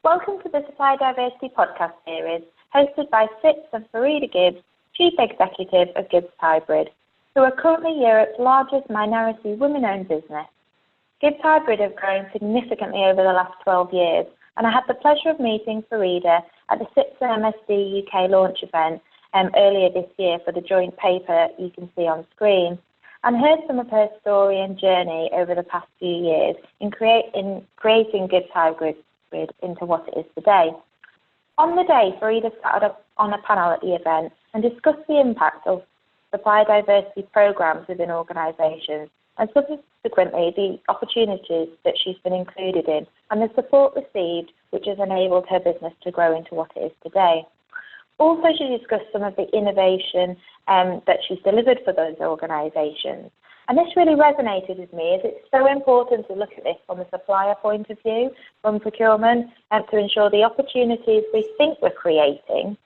Welcome to the Supply Diversity podcast series, hosted by SIPS and Farida Gibbs, Chief Executive of Gibbs Hybrid, who are currently Europe's largest minority women-owned business. Gibbs Hybrid have grown significantly over the last 12 years, and I had the pleasure of meeting Farida at the SIPS and MSD UK launch event earlier this year for the joint paper you can see on screen, and heard some of her story and journey over the past few years in creating Gibbs Hybrid into what it is today. On the day, Farida sat up on a panel at the event and discussed the impact of supply diversity programs within organisations and subsequently the opportunities that she's been included in and the support received which has enabled her business to grow into what it is today. Also, she discussed some of the innovation that she's delivered for those organisations. And this really resonated with me, as it's so important to look at this from a supplier point of view, from procurement, and to ensure the opportunities we think we're creating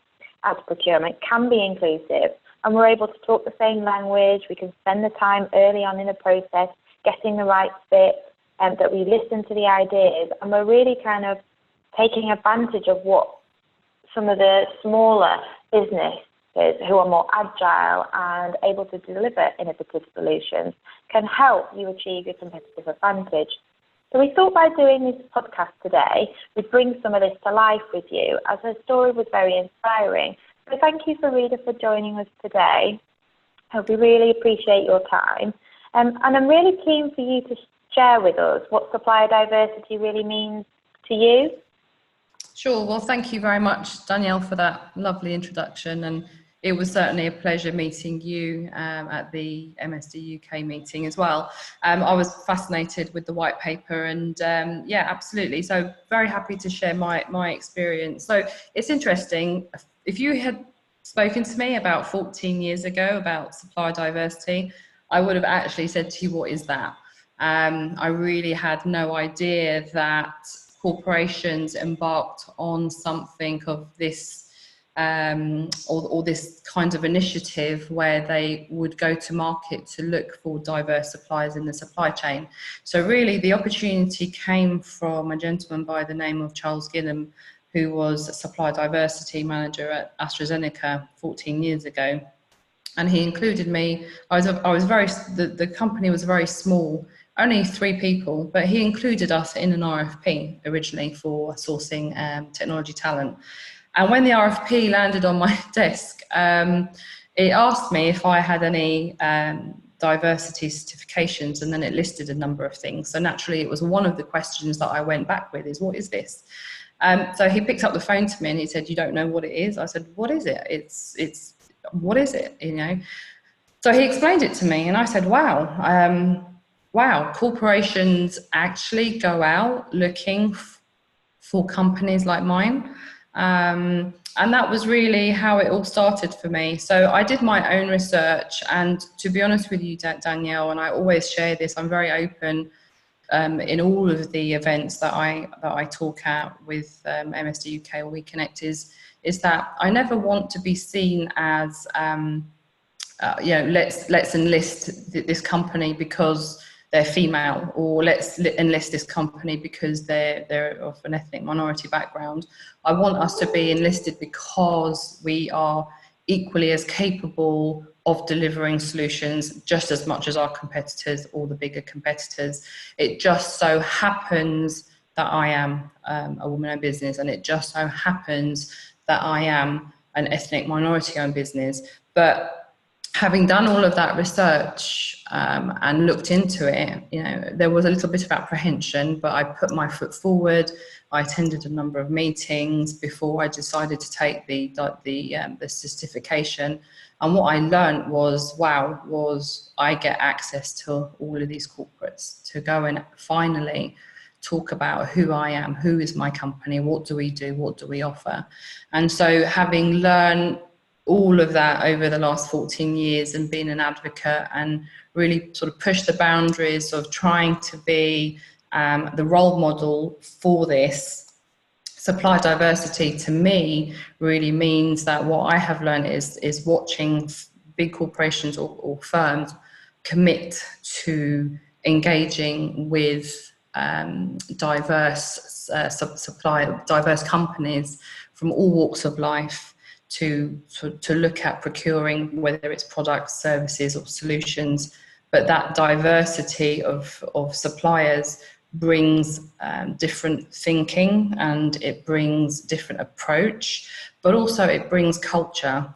as procurement can be inclusive, and we're able to talk the same language. We can spend the time early on in the process getting the right fit, and that we listen to the ideas, and we're really kind of taking advantage of what some of the smaller businesses who are more agile and able to deliver innovative solutions can help you achieve your competitive advantage. So we thought by doing this podcast today, we'd bring some of this to life with you, as her story was very inspiring. So thank you, Farida, for joining us today. We really appreciate your time. And I'm really keen for you to share with us what supplier diversity really means to you. Sure. Well, thank you very much, Danielle, for that lovely introduction. And it was certainly a pleasure meeting you at the MSD UK meeting as well. I was fascinated with the white paper and yeah, absolutely. So very happy to share my experience. So it's interesting, if you had spoken to me about 14 years ago about supply diversity, I would have actually said to you, what is that? I really had no idea that corporations embarked on something of this or this kind of initiative where they would go to market to look for diverse suppliers in the supply chain. So really the opportunity came from a gentleman by the name of Charles Gillam, who was a supply diversity manager at AstraZeneca 14 years ago. And he included me. The company was very small, only 3 people, but he included us in an RFP originally for sourcing technology talent. And when the RFP landed on my desk, it asked me if I had any diversity certifications, and then it listed a number of things. So naturally, it was one of the questions that I went back with is, what is this? So he picked up the phone to me and he said, you don't know what it is? I said, what is it? It's what is it, you know? So he explained it to me and I said, wow, corporations actually go out looking for companies like mine. And that was really how it all started for me. So I did my own research, and to be honest with you, Danielle, and I always share this, I'm very open in all of the events that I talk at with MSD UK or We Connect is that I never want to be seen as let's enlist this company because they're female, or let's enlist this company because they're of an ethnic minority background. I want us to be enlisted because we are equally as capable of delivering solutions just as much as our competitors or the bigger competitors. It just so happens that I am a woman-owned business, and it just so happens that I am an ethnic minority-owned business. But having done all of that research and looked into it, you know, there was a little bit of apprehension, but I put my foot forward. I attended a number of meetings before I decided to take the certification. And what I learned was I get access to all of these corporates to go and finally talk about who I am, who is my company, what do we do, what do we offer. And so having learned all of that over the last 14 years and being an advocate and really sort of push the boundaries of trying to be the role model for this, supply diversity to me really means that what I have learned is watching big corporations or firms commit to engaging with diverse companies from all walks of life to look at procuring, whether it's products, services, or solutions. But that diversity of suppliers brings different thinking, and it brings different approach, but also it brings culture.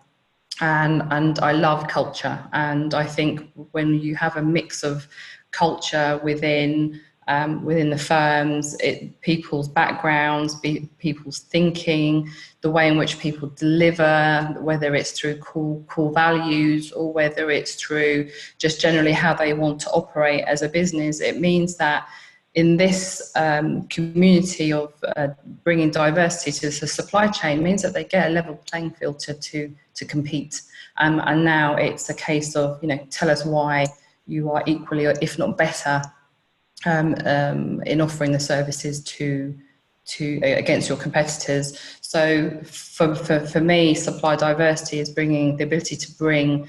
And I love culture, and I think when you have a mix of culture within the firms, people's backgrounds, people's thinking, the way in which people deliver, whether it's through core values or whether it's through just generally how they want to operate as a business, it means that in this community of bringing diversity to the supply chain means that they get a level playing field to compete. And now it's a case of, tell us why you are equally, or if not better, in offering the services to against your competitors. So for me, supply diversity is bringing the ability to bring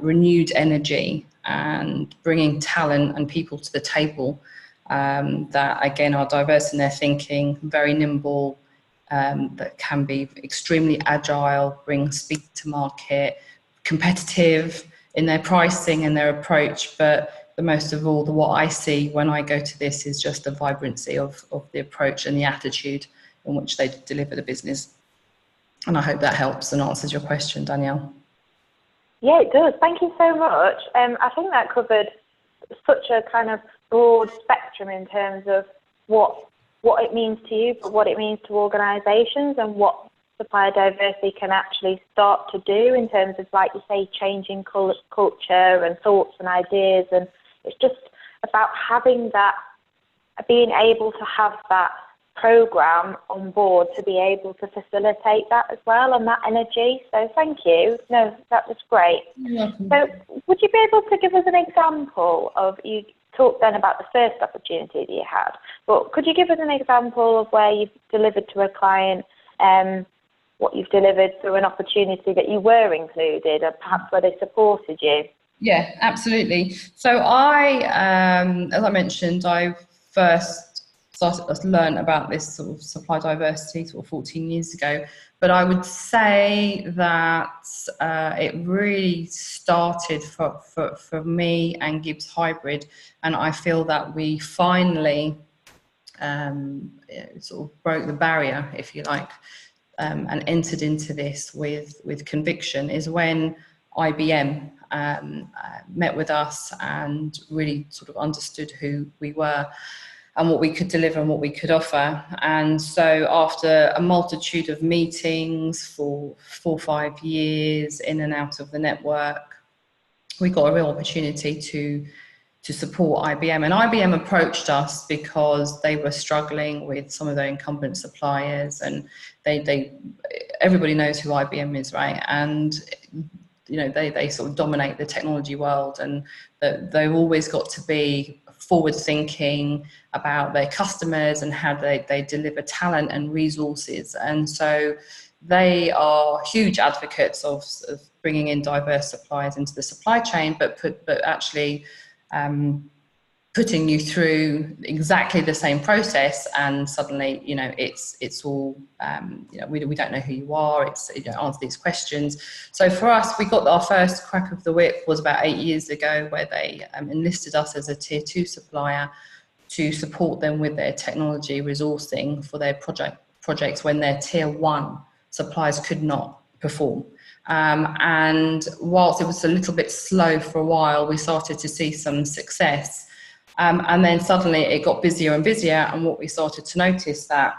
renewed energy and bringing talent and people to the table that again are diverse in their thinking, very nimble, that can be extremely agile, bring speed to market, competitive in their pricing and their approach. But the most of all, what I see when I go to this is just the vibrancy of the approach and the attitude in which they deliver the business. And I hope that helps and answers your question, Danielle. Yeah, it does. Thank you so much. I think that covered such a kind of broad spectrum in terms of what it means to you, but what it means to organisations, and what supplier diversity can actually start to do in terms of, like you say, changing culture and thoughts and ideas. And it's just about having that, being able to have that programme on board to be able to facilitate that as well, and that energy. So thank you. No, that was great. So would you be able to give us an example of, you talked then about the first opportunity that you had, but could you give us an example of where you've delivered to a client, what you've delivered through an opportunity that you were included, or perhaps where they supported you? Yeah, absolutely. So as I mentioned, I first started to learn about this sort of supply diversity sort of 14 years ago. But I would say that it really started for me and Gibbs Hybrid, and I feel that we finally sort of broke the barrier, if you like, and entered into this with conviction, is when IBM met with us and really sort of understood who we were and what we could deliver and what we could offer. And so after a multitude of meetings for 4 or 5 years in and out of the network, we got a real opportunity to support IBM. And IBM approached us because they were struggling with some of their incumbent suppliers, and everybody knows who IBM is, right? And they sort of dominate the technology world, and they've always got to be forward thinking about their customers and how they deliver talent and resources. And so they are huge advocates of bringing in diverse suppliers into the supply chain, but actually putting you through exactly the same process, and suddenly it's all we don't know who you are. It's answer these questions. So for us, we got our first crack of the whip was about 8 years ago, where they enlisted us as a tier 2 supplier to support them with their technology resourcing for their projects when their tier 1 suppliers could not perform. And whilst it was a little bit slow for a while, we started to see some success. And then suddenly it got busier and busier, and what we started to notice that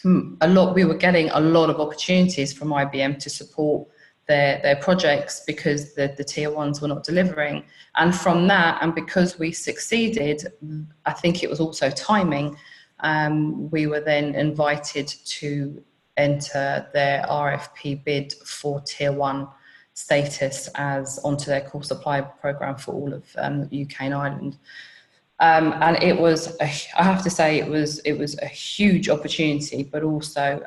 we were getting a lot of opportunities from IBM to support their projects because the tier 1s were not delivering. And from that, and because we succeeded, I think it was also timing, we were then invited to enter their RFP bid for tier 1 status as onto their core supply program for all of UK and Ireland. And it was, I have to say, it was a huge opportunity, but also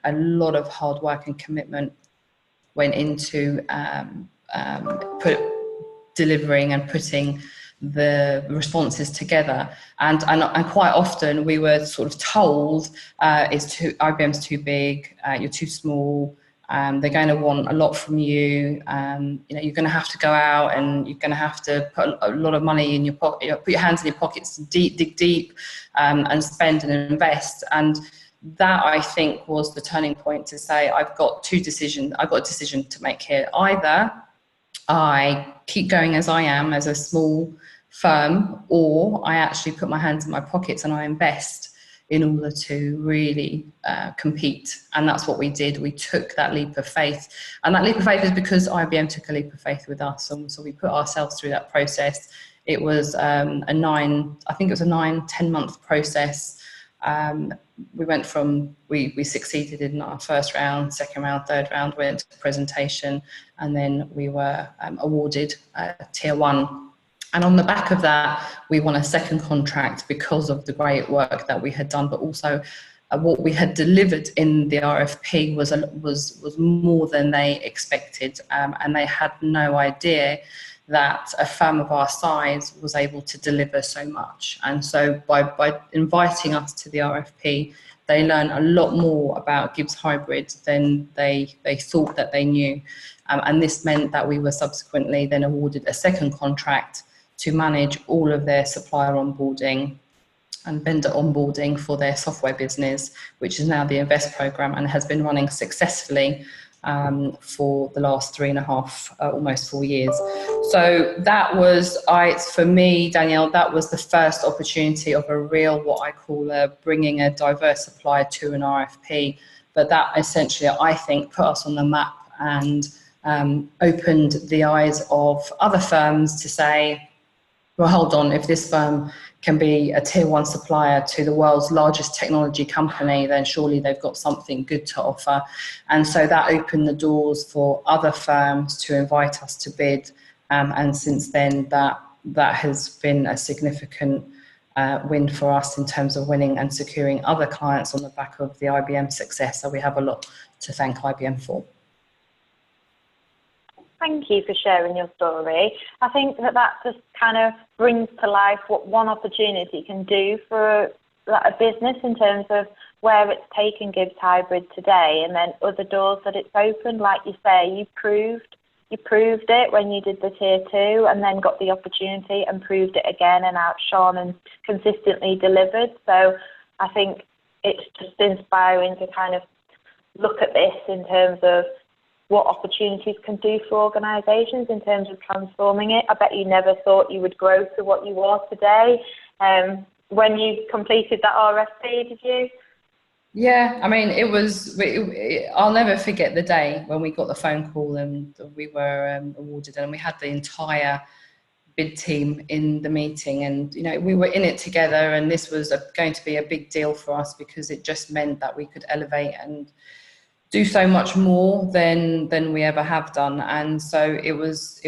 a lot of hard work and commitment went into delivering and putting the responses together, and quite often we were sort of told IBM's too big, you're too small, they're going to want a lot from you, you're going to have to go out and you're going to have to put a lot of money in your pocket, put your hands in your pockets, dig deep, and spend and invest. And that, I think, was the turning point to say, I've got a decision to make here. Either I keep going as I am, as a small firm, or I actually put my hands in my pockets and I invest in order to really compete. And that's what we did. We took that leap of faith. And that leap of faith is because IBM took a leap of faith with us. And so we put ourselves through that process. It was a 9-10 month process. We went from, we succeeded in our first round, second round, third round, went to presentation, and then we were awarded tier 1. And on the back of that, we won a second contract because of the great work that we had done, but also what we had delivered in the RFP was more than they expected, and they had no idea that a firm of our size was able to deliver so much. And so by inviting us to the RFP, they learned a lot more about Gibbs Hybrid than they thought that they knew. And this meant that we were subsequently then awarded a second contract to manage all of their supplier onboarding and vendor onboarding for their software business, which is now the Invest program and has been running successfully for the last 3.5, almost 4 years. So that was, for me, Danielle, that was the first opportunity of a real, what I call bringing a diverse supplier to an RFP. But that essentially, I think, put us on the map and opened the eyes of other firms to say, well, hold on, if this firm can be a tier 1 supplier to the world's largest technology company, then surely they've got something good to offer. And so that opened the doors for other firms to invite us to bid. And since then, that has been a significant win for us in terms of winning and securing other clients on the back of the IBM success. So we have a lot to thank IBM for. Thank you for sharing your story. I think that just kind of brings to life what one opportunity can do for a business in terms of where it's taken Gibbs Hybrid today, and then other doors that it's opened. Like you say, you proved it when you did the tier 2, and then got the opportunity and proved it again and outshone and consistently delivered. So I think it's just inspiring to kind of look at this in terms of what opportunities can do for organisations in terms of transforming it. I bet you never thought you would grow to what you are today. When you completed that RFP, did you? Yeah, I mean, I'll never forget the day when we got the phone call and we were awarded, and we had the entire bid team in the meeting, and we were in it together, and this was going to be a big deal for us because it just meant that we could elevate and do so much more than we ever have done. And so it was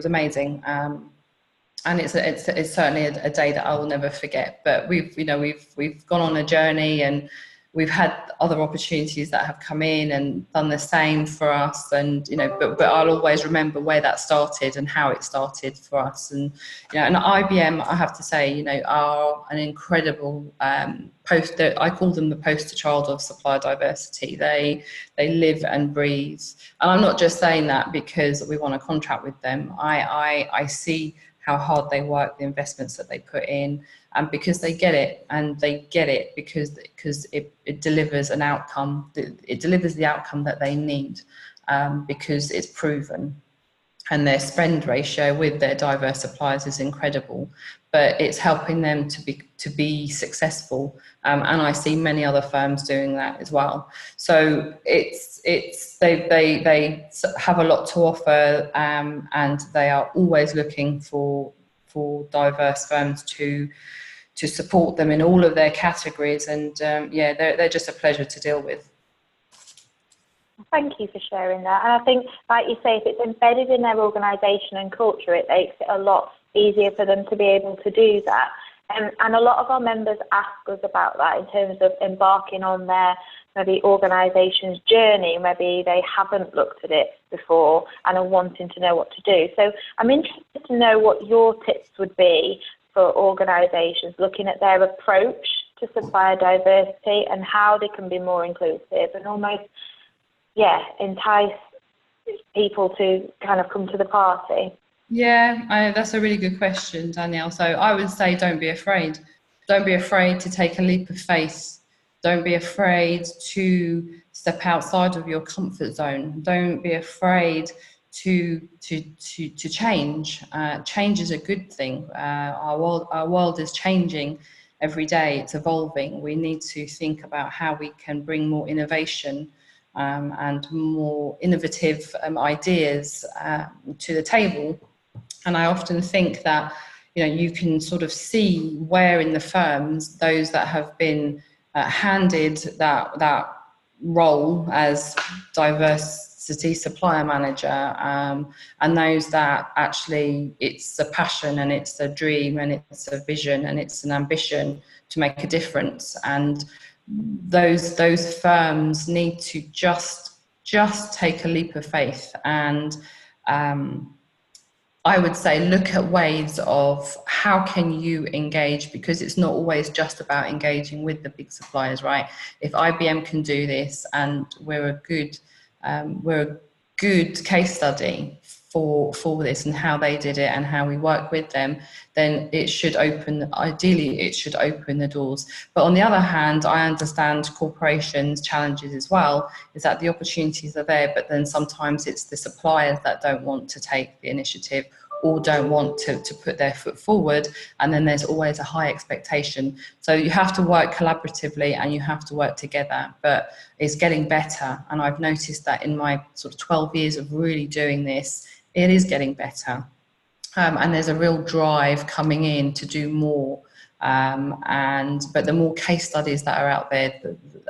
amazing. And it's certainly a day that I will never forget. But we've gone on a journey, and we've had other opportunities that have come in and done the same for us. And but I'll always remember where that started and how it started for us. And and IBM, I have to say, are an incredible I call them the poster child of supplier diversity. They live and breathe. And I'm not just saying that because we won a contract with them. I see how hard they work, the investments that they put in, and because they get it, and they get it because it delivers an outcome. It delivers the outcome that they need because it's proven. And their spend ratio with their diverse suppliers is incredible, but it's helping them to be successful. And I see many other firms doing that as well. So they have a lot to offer, and they are always looking for diverse firms to support them in all of their categories. And they're just a pleasure to deal with. Thank you for sharing that. And I think, like you say, if it's embedded in their organisation and culture, it makes it a lot easier for them to be able to do that. And a lot of our members ask us about that in terms of embarking on their maybe organisation's journey. Maybe they haven't looked at it before and are wanting to know what to do. So I'm interested to know what your tips would be for organisations looking at their approach to supplier diversity and how they can be more inclusive and almost, entice people to kind of come to the party. Yeah, that's a really good question, Danielle. So I would say don't be afraid. Don't be afraid to take a leap of faith. Don't be afraid to step outside of your comfort zone. Don't be afraid to change. Change is a good thing. Our world is changing every day. It's evolving. We need to think about how we can bring more innovation and more innovative ideas to the table. And I often think that, you can sort of see where in the firms those that have been handed that role as diversity supplier manager and those that actually it's a passion and it's a dream and it's a vision and it's an ambition to make a difference. And those firms need to just take a leap of faith and I would say look at ways of how can you engage, because it's not always just about engaging with the big suppliers, right? If IBM can do this and we're a good case study for this and how they did it and how we work with them, then ideally it should open the doors. But on the other hand, I understand corporations' challenges as well, is that the opportunities are there, but then sometimes it's the suppliers that don't want to take the initiative or don't want to put their foot forward, and then there's always a high expectation. So you have to work collaboratively and you have to work together, but it's getting better. And I've noticed that in my sort of 12 years of really doing this, it is getting better. And there's a real drive coming in to do more. But the more case studies that are out there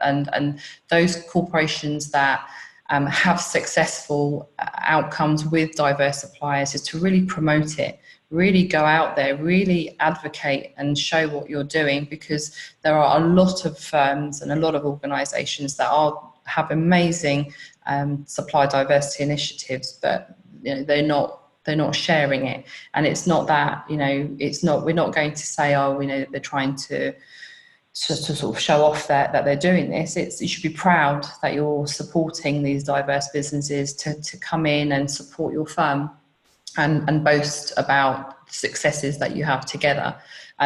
and those corporations that have successful outcomes with diverse suppliers is to really promote it, really go out there, really advocate and show what you're doing, because there are a lot of firms and a lot of organisations that have amazing supply diversity initiatives, but they're not sharing it. And it's not that, we're not going to say, they're trying to sort of show off that they're doing this. You should be proud that you're supporting these diverse businesses to come in and support your firm and boast about the successes that you have together.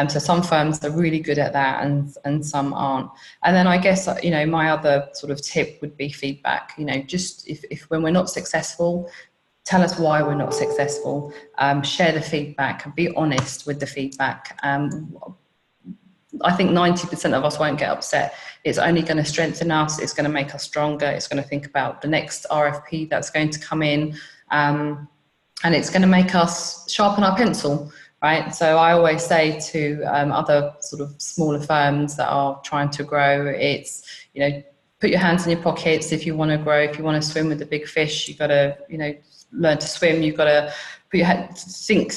So some firms are really good at that and some aren't. And then I guess, my other sort of tip would be feedback. Just if when we're not successful, tell us why we're not successful. Share the feedback and be honest with the feedback. I think 90% of us won't get upset. It's only going to strengthen us. It's going to make us stronger. It's going to think about the next RFP that's going to come in. And it's going to make us sharpen our pencil, right? So I always say to other sort of smaller firms that are trying to grow, it's, put your hands in your pockets if you want to grow. If you want to swim with the big fish, you've got to, learn to swim. You've got to put your head, think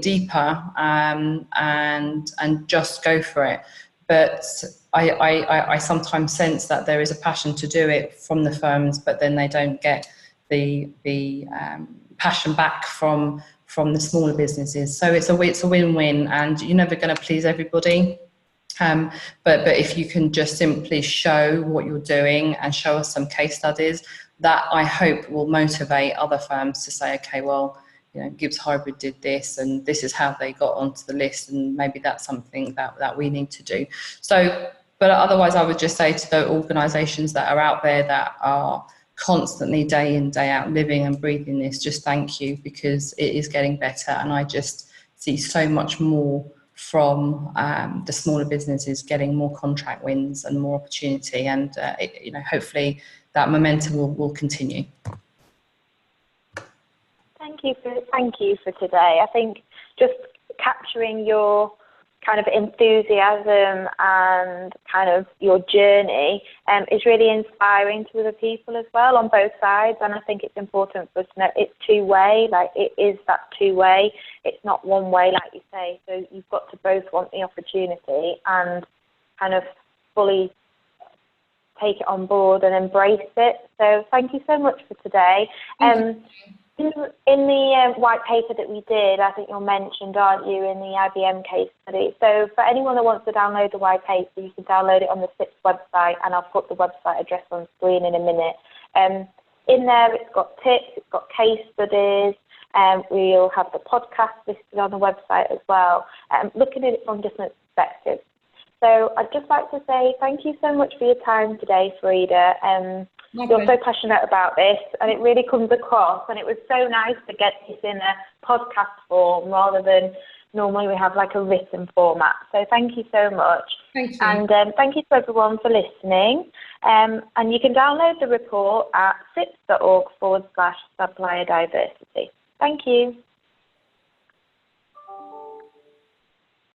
deeper, and just go for it. But I sometimes sense that there is a passion to do it from the firms, but then they don't get the passion back from the smaller businesses. So it's a win-win, and you're never going to please everybody. But if you can just simply show what you're doing and show us some case studies, that I hope will motivate other firms to say, okay, well, Gibbs Hybrid did this and this is how they got onto the list, and maybe that's something that we need to do. So, but otherwise I would just say to the organisations that are out there that are constantly day in, day out living and breathing this, just thank you, because it is getting better. And I just see so much more from the smaller businesses getting more contract wins and more opportunity, and hopefully that momentum will continue. Thank you for today. I think just capturing your kind of enthusiasm and kind of your journey is really inspiring to other people as well on both sides. And I think it's important for us to know it's two-way, like it is that two-way. It's not one way, like you say. So you've got to both want the opportunity and kind of fully take it on board and embrace it. So thank you so much for today. In the white paper that we did, I think you're mentioned, aren't you, in the IBM case study. So for anyone that wants to download the white paper, you can download it on the SIPS website, and I'll put the website address on screen in a minute. In there, it's got tips, it's got case studies, we'll have the podcast listed on the website as well, looking at it from different perspectives. So I'd just like to say thank you so much for your time today, Farida. You're so passionate about this, and it really comes across, and it was so nice to get this in a podcast form rather than normally we have like a written format. So thank you so much. Thank you. And thank you to everyone for listening. And you can download the report at sips.org/supplier diversity. Thank you.